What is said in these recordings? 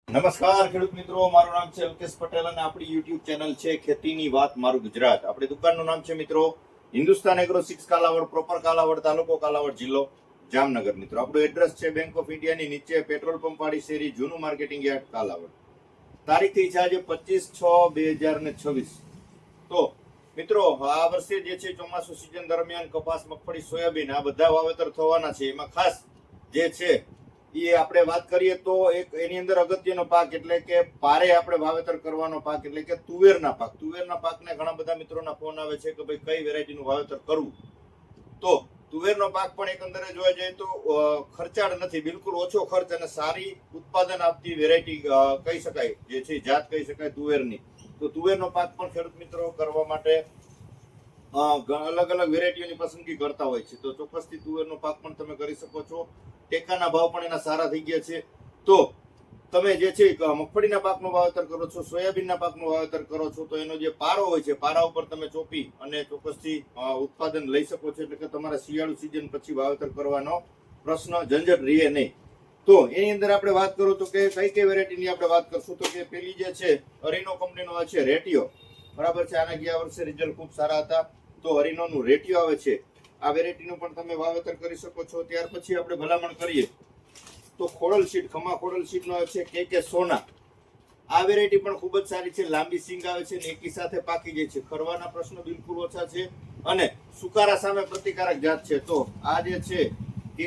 નમસ્કાર ખેડૂત મિત્રો, મારું નામ છે અલ્કેશ પટેલ અને આપણી યુટ્યુબ ચેનલ છે ખેતીની વાત મારું ગુજરાત. આપણી દુકાનનું નામ છે મિત્રો હિન્દુસ્તાન એગ્રો 6 કાલાવડ, પ્રોપર કાલાવડ, તાલુકો કાલાવડ, જિલ્લો જામનગર. મિત્રો આપણું એડ્રેસ છે બેંક ઓફ ઇન્ડિયાની નીચે, પેટ્રોલ પંપ વાળી શેરી, જૂનું માર્કેટિંગ યાર્ડ, કાલાવડ. તારીખ થઈ છે આજે 25/6/2026. તો મિત્રો આ વર્ષે જે છે ચોમાસુ સિઝન દરમિયાન કપાસ, મગફળી, સોયાબીન આ બધા વાવેતર થવાના છે. એમાં ખાસ જે છે એ આપણે વાત કરીએ તો એક એની અંદર અગત્યનો પાક એટલે કે પારે આપણે વાવેતર કરવાનો પાક એટલે કે તુવેરના પાક. તુવેરના પાકને ઘણા બધા મિત્રોના ફોન આવે છે કે ભાઈ કઈ વેરાયટીનું વાવેતર કરવું. તો તુવેરનો પાક પણ એકંદરે જોવા જઈએ તો ખર્ચાળ નથી, બિલકુલ ઓછો ખર્ચ અને સારી ઉત્પાદન આપતી વેરાયટી કહી શકાય, જે છે જાત કહી શકાય તુવેરની. તો તુવેરનો પાક પણ ખેડૂત મિત્રો કરવા માટે અલગ અલગ વેરાયટીઓની પસંદગી કરતા હોય છે. તો ચોક્કસથી તુવેરનો પાક પણ તમે કરી શકો છો. ટેકાના ભાવ પણ એના સારા થઈ ગયા છે. તો તમે જે છે મગફળીના પાકનું વાવેતર કરો છો, સોયાબીનના પાકનું વાવેતર કરો છો, તો એનો જે પારો હોય છે પારા ઉપર તમે ચોપી અને ચોક્કસથી ઉત્પાદન લઈ શકો છો. એટલે કે તમારા શિયાળુ સિઝન પછી વાવેતર કરવાનો પ્રશ્ન ઝંઝટ રહે નહીં. તો એની અંદર આપણે વાત કરું તો કે કઈ વેરાયટીની આપણે વાત કરશું તો કે પેલી જે છે અરીનો કંપનીનો છે રેટિયો, બરાબર છે. આના ગયા વર્ષે રિઝલ્ટ ખૂબ સારા હતા. તો અરીનોનું રેટિયો આવે છે, આ વેરાયટીનું પણ તમે વાવેતર કરી શકો છો. ત્યાર પછી આપણે ભલામણ કરીએ તો ખોડલ સીટ, ખમા ખોડલ સીટનો આવે છે કે સોના. આ વેરાયટી પણ ખૂબ જ સારી છે, લાંબી સિંગ આવે છે ને એકી સાથે પાકી જાય છે. ખરવાના પ્રશ્નો બિલકુલ ઓછા છે અને સુકારા સામે પ્રતિકારક જાત છે. તો આ જે છે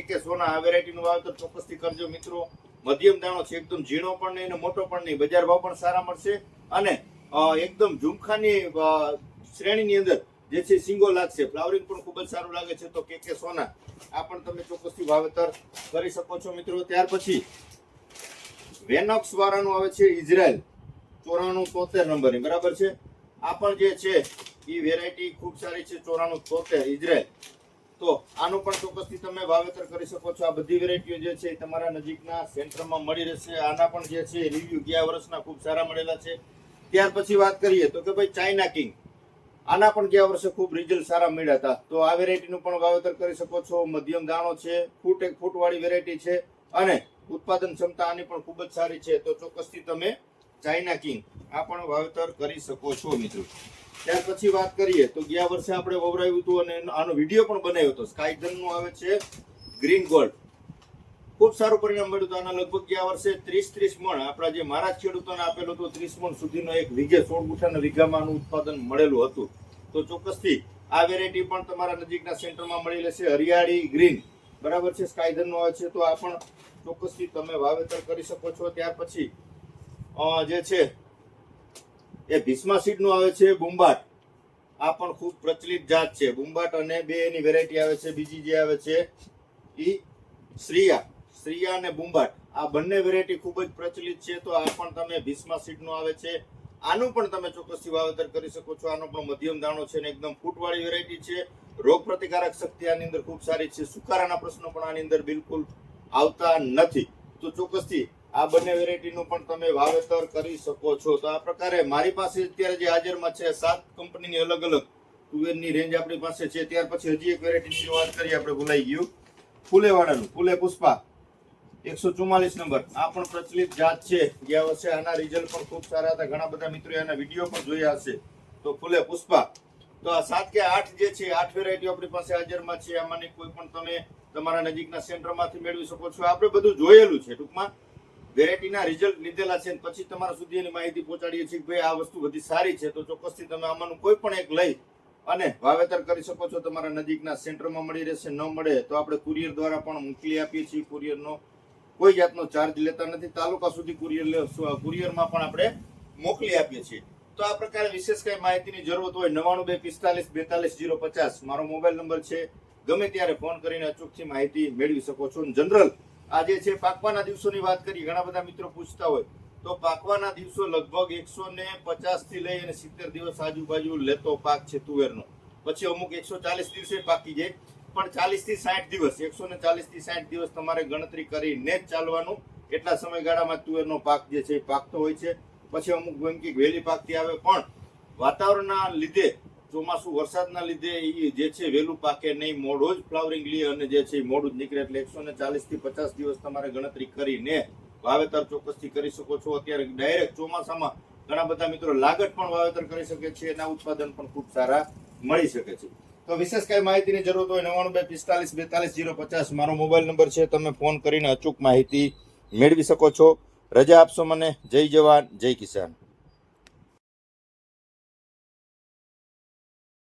કે સોના આ વેરાયટીનું વાવેતર ચોક્કસથી કરજો મિત્રો. મધ્યમ દાણો છે, એકદમ ઝીણો પણ નહીં અને મોટો પણ નહીં, બજાર ભાવ પણ સારા મળશે અને એકદમ ઝુમખાની શ્રેણીની અંદર જે છે સિંગો લાગશે. ફ્લાવરિંગ પણ ખૂબ જ સારું લાગે છે. તો કે સોના આ પણ તમે ચોક્કસથી વાવેતર કરી શકો છો મિત્રો. ત્યાર પછી વેનોક્સ વાળાનું આવે છે ઇઝરાયલ 9473 નંબરની, બરાબર છે. આ પણ જે છે એ વેરાયટી ખૂબ સારી છે, 9473 ઇઝરાયલ. તો આનું પણ ચોક્કસથી તમે વાવેતર કરી શકો છો. આ બધી વેરાયટીઓ જે છે તમારા નજીકના સેન્ટરમાં મળી રહેશે. આના પણ જે છે રિવ્યુ ગયા વર્ષના ખૂબ સારા મળેલા છે. ત્યાર પછી વાત કરીએ તો કે ભાઈ ચાઇના કિંગ, આના પણ ગયા વર્ષે ખૂબ રિઝલ્ટ સારા મળ્યા હતા. તો આ વેરાયટીનું પણ વાવેતર કરી શકો છો. મધ્યમ દાણો છે, એક ફૂટ વાળી વેરાયટી છે અને ઉત્પાદન ક્ષમતા આની પણ ખૂબ જ સારી છે. તો ચોક્કસથી તમે ચાઇના કિંગ આ પણ વાવેતર કરી શકો છો મિત્રો. ત્યાર પછી વાત કરીએ તો ગયા વર્ષે આપણે વવરાવ્યું હતું અને આનો વિડીયો પણ બનાવ્યો હતો. સ્કાયધનનું આવે છે ગ્રીન ગોલ્ડ, ખૂબ સારું પરિણામ મળ્યું હતું. આના લગભગ ગયા વર્ષે 30 મણ આપણા જે મારા ખેડૂતોને આપેલું હતું, 30 મણ સુધીનો એક વીઘે 16 ગુઠાના વીઘામાં આનું ઉત્પાદન મળેલું હતું. તો ચોક્કસથી આ વેરાયટી પણ તમારા નજીકના સેન્ટરમાં મળી રહેશે. હરિયાળી ગ્રીન, બરાબર છે, સ્કાયધનનો આવે છે. તો આ પણ ચોક્કસથી તમે વાવેતર કરી શકો છો. ત્યાર પછી જે છે એ ભીષ્મા સીડનું આવે છે બુમ્બાટ. આ પણ ખૂબ પ્રચલિત જાત છે બુમ્બાટ, અને બે એની વેરાયટી આવે છે. બીજી જે આવે છે ઈ શ્રીયા અને બુમ્બાટ, આ બંને વેરાયટી ખૂબ જ પ્રચલિત છે. તો આ પણ તમે ભીષ્મા સીડનું આવે છે, આનું પણ તમે ચોક્કસથી વાવેતર કરી શકો છો. આનો પણ મધ્યમ દાણો છે ને એકદમ ફૂટવાળી વેરાયટી છે. રોગ પ્રતિકારક શક્તિ આની અંદર ખૂબ સારી છે. સુકારાના પ્રશ્નો પણ આની અંદર બિલકુલ આવતા નથી. તો ચોક્કસથી આ બંને વેરાયટીનું પણ તમે વાવેતર કરી શકો છો. તો આ પ્રકારે મારી પાસે અત્યારે જે હાજરમાં છે 7 કંપનીની અલગ અલગ તુવેરની રેન્જ આપણી પાસે છે. ત્યાર પછી હજી એક વેરાયટીની વાત કરીએ, આપણે ભૂલાઈ ગયું, ફૂલેવાળાનું ફૂલે પુષ્પા 144 નંબર. આ પણ પ્રચલિત જાત છે. ગયા વર્ષે આના રિઝલ્ટ પણ ખૂબ સારા હતા. ઘણા બધા મિત્રોએ આના વિડીયો પણ જોયા હશે. તો ફૂલે પુષ્પા, તો આ 7 કે 8 જે છે 8 વેરાયટી આપણી પાસે હાજરમાં છે. આમાંની કોઈ પણ તમે તમારા નજીકના સેન્ટરમાંથી મેળવી શકો છો. આપણે બધું જોયેલું છે, ટૂંકમાં વેરાયટીના રિઝલ્ટ લીધેલા છે પછી તમારા સુધી એની માહિતી પહોંચાડીએ છીએ કે ભાઈ આ વસ્તુ બધી સારી છે. તો ચોક્કસથી તમે આમાંનું કોઈ પણ એક લઈ અને વાવેતર કરી શકો છો. તમારા નજીકના સેન્ટરમાં મળી રહેશે. ન મળે તો આપણે કુરિયર દ્વારા પણ મોકલી આપીએ છીએ. કુરિયરનો કોઈ જાતનો ચાર્જ લેતા નથી. તાલુકા સુધી કુરિયરમાં પણ આપણે મોકલી આપીએ છીએ. તો આ પ્રકારે વિશેષ કઈ માહિતીની જરૂરત હોય 9925454050 મારો મોબાઈલ નંબર છે. ગમે ત્યારે ફોન કરીને અચૂકથી માહિતી મેળવી શકો છો. જનરલ આ જે છે પાકવાના દિવસોની વાત કરી, ઘણા બધા મિત્રો પૂછતા હોય તો પાકવાના દિવસો લગભગ 150 થી લઈ અને 70 દિવસ આજુબાજુ લેતો પાક છે તુવેરનો. પછી અમુક 140 દિવસે પાકી જાય, પણ 40 થી 60 દિવસ 140 થી 60 દિવસ તમારે ગણતરી કરીને જ ચાલવાનું. એટલા સમયગાળામાં તુવેરનો પાક જે છે પાકતો હોય છે. પછી અમુક ગમકી વહેલી પાકતી આવે, પણ વાતાવરણના લીધે, ચોમાસુ વરસાદના લીધે એ જે છે વહેલું પાકે નહીં, મોડું જ ફ્લાવરિંગ લે અને જે છે મોડું જ નીકળે. એટલે 140 થી 50 દિવસ તમારે ગણતરી કરીને વાવેતર ચોક્કસથી કરી શકો છો. અત્યારે ડાયરેક્ટ ચોમાસામાં ઘણા બધા મિત્રો લાગત પણ વાવેતર કરી શકે છે, એના ઉત્પાદન પણ ખૂબ સારા મળી શકે છે. તો વિશેષ કઈ માહિતીની જરૂર હોય 99 45 42 050 મારો મોબાઈલ નંબર છે. તમે ફોન કરીને અચૂક માહિતી મેળવી શકો છો. રજા આપશો મને. જય જવાન જય કિસાન.